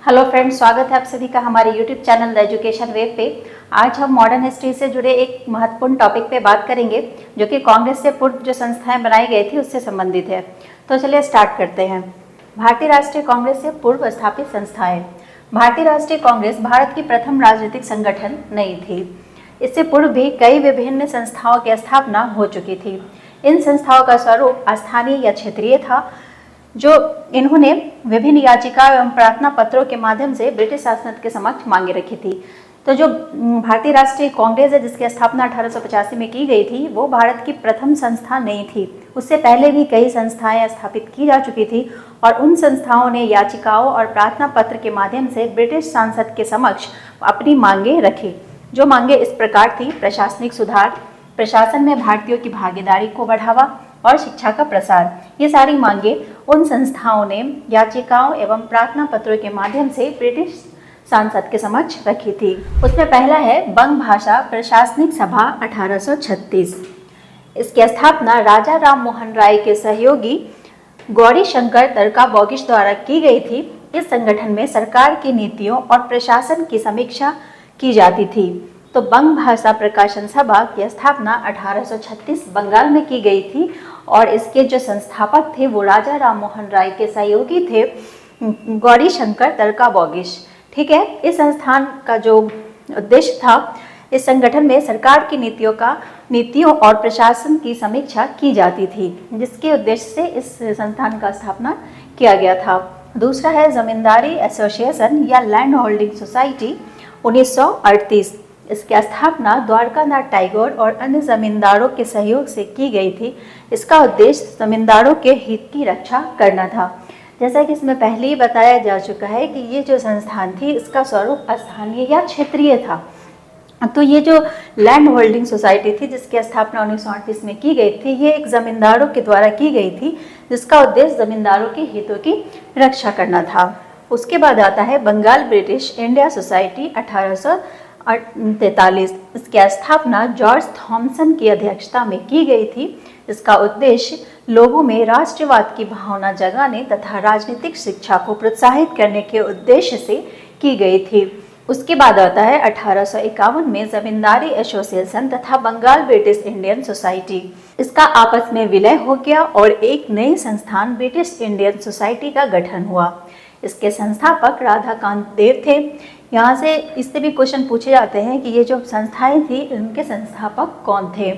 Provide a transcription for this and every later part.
Hello friends, स्वागत है आप सभी का हमारे YouTube channel the education web पे। आज हम मॉडर्न हिस्ट्री से जुड़े एक महत्वपूर्ण टॉपिक पे बात करेंगे जो कि कांग्रेस से पूर्व जो संस्थाएं बनाई गई थी उससे संबंधित है। तो चलिए स्टार्ट करते हैं। भारतीय राष्ट्रीय कांग्रेस से पूर्व स्थापित संस्थाएं। भारतीय राष्ट्रीय कांग्रेस भारत की प्रथम राजनीतिक संगठन नहीं थी। इससे पूर्व भी कई विभिन्न संस्थाओं की स्थापना हो चुकी थी। इन संस्थाओं का स्वरूप स्थानीय या क्षेत्रीय था, जो इन्होंने विभिन्न याचिका एवं प्रार्थना पत्रों के माध्यम से ब्रिटिश शासन के समक्ष मांगे रखी थी। तो जो भारतीय राष्ट्रीय कांग्रेस है, जिसकी स्थापना 1885 में की गई थी, वो भारत की प्रथम संस्था नहीं थी। उससे पहले भी कई संस्थाएं स्थापित की जा चुकी थी और उन संस्थाओं ने याचिकाओं और प्रार्थना पत्र के माध्यम से ब्रिटिश सांसद के समक्ष अपनी मांगे रखी। जो मांगे इस प्रकार थी: प्रशासनिक सुधार, प्रशासन में भारतीयों की भागीदारी को बढ़ावा और शिक्षा का प्रसार। ये सारी मांगे उन संस्थाओं ने याचिकाओं एवं प्रार्थना पत्रों के माध्यम से ब्रिटिश सांसद के समक्ष रखी थी। उसमें पहला है बंग भाषा प्रशासनिक सभा 1836। इसकी स्थापना राजा राम मोहन राय के सहयोगी गौरी शंकर तरकाबौगिश द्वारा की गई थी। इस संगठन में सरकार की नीतियों और प्रशासन की समीक्षा की जाती थी। तो बंग भाषा प्रकाशन सभा की स्थापना 1836 बंगाल में की गई थी और इसके जो संस्थापक थे वो राजा राम मोहन राय के सहयोगी थे गौरी शंकर तरकाबौगिश। ठीक है, इस संस्थान का जो उद्देश्य था, इस संगठन में सरकार की नीतियों और प्रशासन की समीक्षा की जाती थी, जिसके उद्देश्य से इस संस्थान का स्थापना किया गया था। दूसरा है जमींदारी एसोसिएशन या लैंड होल्डिंग सोसाइटी 1938। इसकी स्थापना द्वारकानाथ टैगोर और अन्य जमींदारों के सहयोग से की गई थी। इसका उद्देश्य जमींदारों के हित की रक्षा करना था। जैसा कि इसमें पहले ही बताया जा चुका है कि ये जो संस्थान थी, इसका स्वरूप स्थानीय या क्षेत्रीय था। तो ये जो लैंड होल्डिंग सोसाइटी थी, जिसकी स्थापना 1938 में की गई थी, ये एक जमींदारों के द्वारा की गई थी, जिसका उद्देश्य जमींदारों के हितों की रक्षा करना था। उसके बाद आता है बंगाल ब्रिटिश इंडिया सोसाइटी 1843। इसकी स्थापना जॉर्ज थॉमसन की अध्यक्षता में की गई थी। इसका उद्देश्य लोगों में राष्ट्रवाद की भावना जगाने तथा राजनीतिक शिक्षा को प्रोत्साहित करने के उद्देश्य से की गई थी। उसके बाद आता है 1851 में जमींदारी एसोसिएशन तथा बंगाल ब्रिटिश इंडियन सोसाइटी। इसका आपस में विलय हो गया और एक नई संस्थान ब्रिटिश इंडियन सोसाइटी का गठन हुआ। इसके संस्थापक राधाकांत देव थे। यहाँ से इससे भी क्वेश्चन पूछे जाते हैं कि ये जो संस्थाएं थी, इनके संस्थापक कौन थे।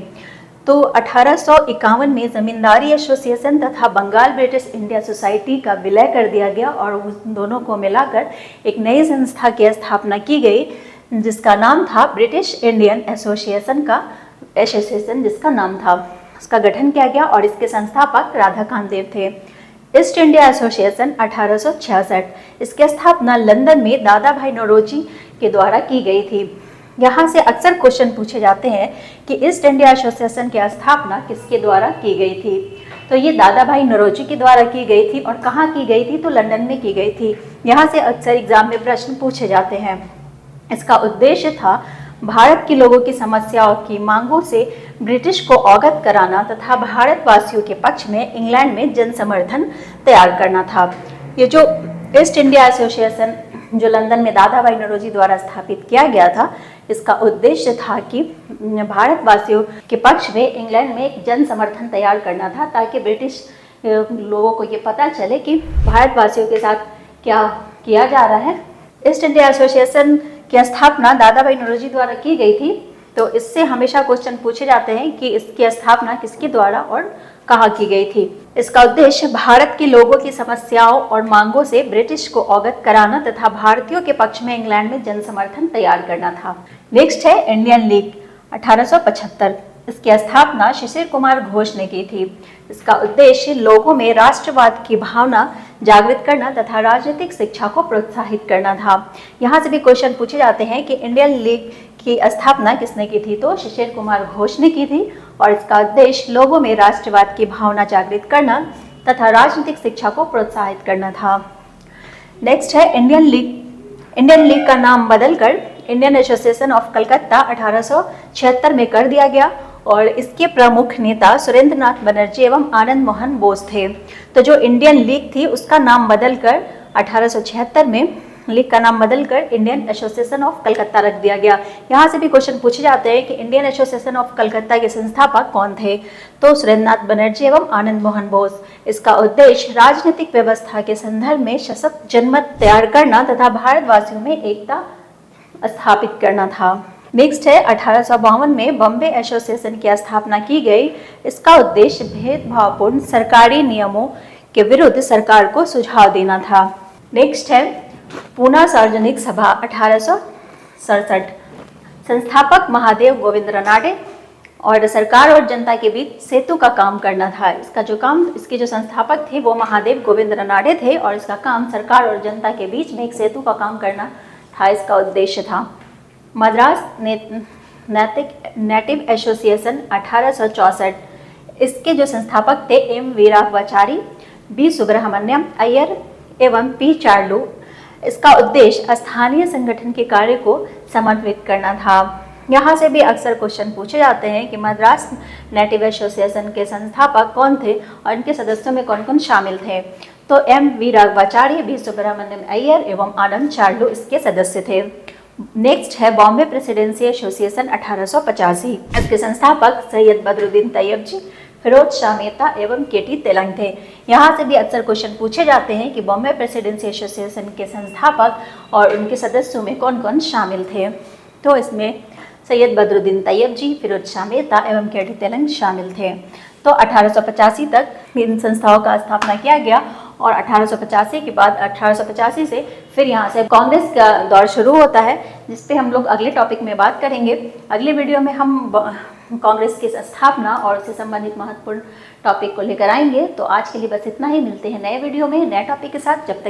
तो 1851 में जमींदारी एसोसिएशन तथा बंगाल ब्रिटिश इंडिया सोसाइटी का विलय कर दिया गया और उस दोनों को मिलाकर एक नई संस्था की स्थापना की गई, जिसका नाम था ब्रिटिश इंडियन एसोसिएशन, जिसका नाम था। उसका गठन किया गया और इसके संस्थापक राधाकांत देव थे। East India association 1866। इसकी स्थापना लंदन में दादा भाई नौरोजी के द्वारा की गई थी। यहाँ से अक्सर क्वेश्चन पूछे जाते हैं कि ईस्ट इंडिया एसोसिएशन की स्थापना किसके द्वारा की गई थी। तो ये दादा भाई नौरोजी के द्वारा की गई थी। और कहाँ की गई थी? तो लंदन में की गई थी। यहाँ से अक्सर एग्जाम में प्रश्न पूछे जाते हैं। इसका उद्देश्य था भारत के लोगों की समस्याओं की मांगों से ब्रिटिश को अवगत कराना तथा भारतवासियों के पक्ष में इंग्लैंड में जन समर्थन तैयार करना था। ये जो ईस्ट इंडिया एसोसिएशन जो लंदन में दादा भाई नौरोजी द्वारा स्थापित किया गया था, इसका उद्देश्य था कि भारतवासियों के पक्ष में इंग्लैंड में एक जन समर्थन तैयार करना था, ताकि ब्रिटिश लोगों को ये पता चले कि भारतवासियों के साथ क्या किया जा रहा है। ईस्ट इंडिया एसोसिएशन की स्थापना दादा भाई नौरोजी द्वारा की गई थी। तो इससे हमेशा क्वेश्चन पूछे जाते हैं कि इसकी स्थापना किसके द्वारा और कहाँ की गई थी। इसका उद्देश्य भारत के लोगों की समस्याओं और मांगों से ब्रिटिश को अवगत कराना तथा भारतीयों के पक्ष में इंग्लैंड में जन समर्थन तैयार करना था। नेक्स्ट है इंडियन लीग 1875। इसकी स्थापना शिशिर कुमार घोष ने की थी। इसका उद्देश्य लोगों में राष्ट्रवाद की भावना जागृत करना तथा राजनीतिक शिक्षा को प्रोत्साहित करना था। यहाँ से भी क्वेश्चन पूछे जाते हैं कि इंडियन लीग की स्थापना किसने की थी? तो शिशिर कुमार घोष ने की थी और इसका उद्देश्य लोगों में राष्ट्रवाद की भावना जागृत करना तथा राजनीतिक शिक्षा को प्रोत्साहित करना था। नेक्स्ट है इंडियन लीग का नाम बदलकर इंडियन एसोसिएशन ऑफ कलकत्ता 1876 में कर दिया गया और इसके प्रमुख नेता सुरेंद्र नाथ बनर्जी एवं आनंद मोहन बोस थे। तो जो इंडियन लीग थी, उसका नाम बदलकर 1876 में लीग का नाम बदलकर इंडियन एसोसिएशन ऑफ कलकत्ता रख दिया गया। यहाँ से भी क्वेश्चन पूछे जाते हैं कि इंडियन एसोसिएशन ऑफ कलकत्ता के संस्थापक कौन थे, तो सुरेंद्रनाथ बनर्जी एवं आनंद मोहन बोस। इसका उद्देश्य राजनीतिक व्यवस्था के संदर्भ में सशक्त जनमत तैयार करना तथा भारतवासियों में एकता स्थापित करना था। नेक्स्ट है 1852 में बॉम्बे एसोसिएशन की स्थापना की गई। इसका उद्देश्य भेदभावपूर्ण सरकारी नियमों के विरुद्ध सरकार को सुझाव देना था। नेक्स्ट है पूना सार्वजनिक सभा 1867। संस्थापक महादेव गोविंद रनाडे और सरकार और जनता के बीच सेतु का काम करना था। इसके जो संस्थापक थे वो महादेव गोविंद रनाडे थे और इसका काम सरकार और जनता के बीच में एक सेतु का काम करना था, इसका उद्देश्य था। Madras native association 1864। इसके जो संस्थापक थे एम वीरागवाचारी, बी सुब्रमण्यम अय्यर एवं पी चार्लू। इसका उद्देश्य स्थानीय संगठन के कार्य को समन्वित करना था। यहाँ से भी अक्सर क्वेश्चन पूछे जाते हैं कि मद्रास नेटिव एसोसिएशन के संस्थापक कौन थे और इनके सदस्यों में कौन कौन शामिल थे, तो एम वीरागवाचारी, बी सुब्रमण्यम अय्यर एवं आनंद चार्लू इसके सदस्य थे। नेक्स्ट है बॉम्बे प्रेसिडेंसी एसोसिएशन 1885। इसके संस्थापक सैयद बदरुद्दीन तैयब जी, फिरोज शाह मेहता एवं केटी तेलंग थे। यहाँ से भी अक्सर क्वेश्चन पूछे जाते हैं कि बॉम्बे प्रेसिडेंसी एसोसिएशन के संस्थापक और उनके सदस्यों में कौन कौन शामिल थे, तो इसमें सैयद बदरुद्दीन तैयब जी, फिरोज शाह मेहता एवं केटी तेलंग शामिल थे। तो 1885 तक इन संस्थाओं का स्थापना किया गया और 1885 के बाद 1885 से फिर यहाँ से कांग्रेस का दौर शुरू होता है, जिस पे हम लोग अगले टॉपिक में बात करेंगे। अगले वीडियो में हम कांग्रेस की स्थापना और उससे संबंधित महत्वपूर्ण टॉपिक को लेकर आएंगे। तो आज के लिए बस इतना ही, मिलते हैं नए वीडियो में नए टॉपिक के साथ। जब तक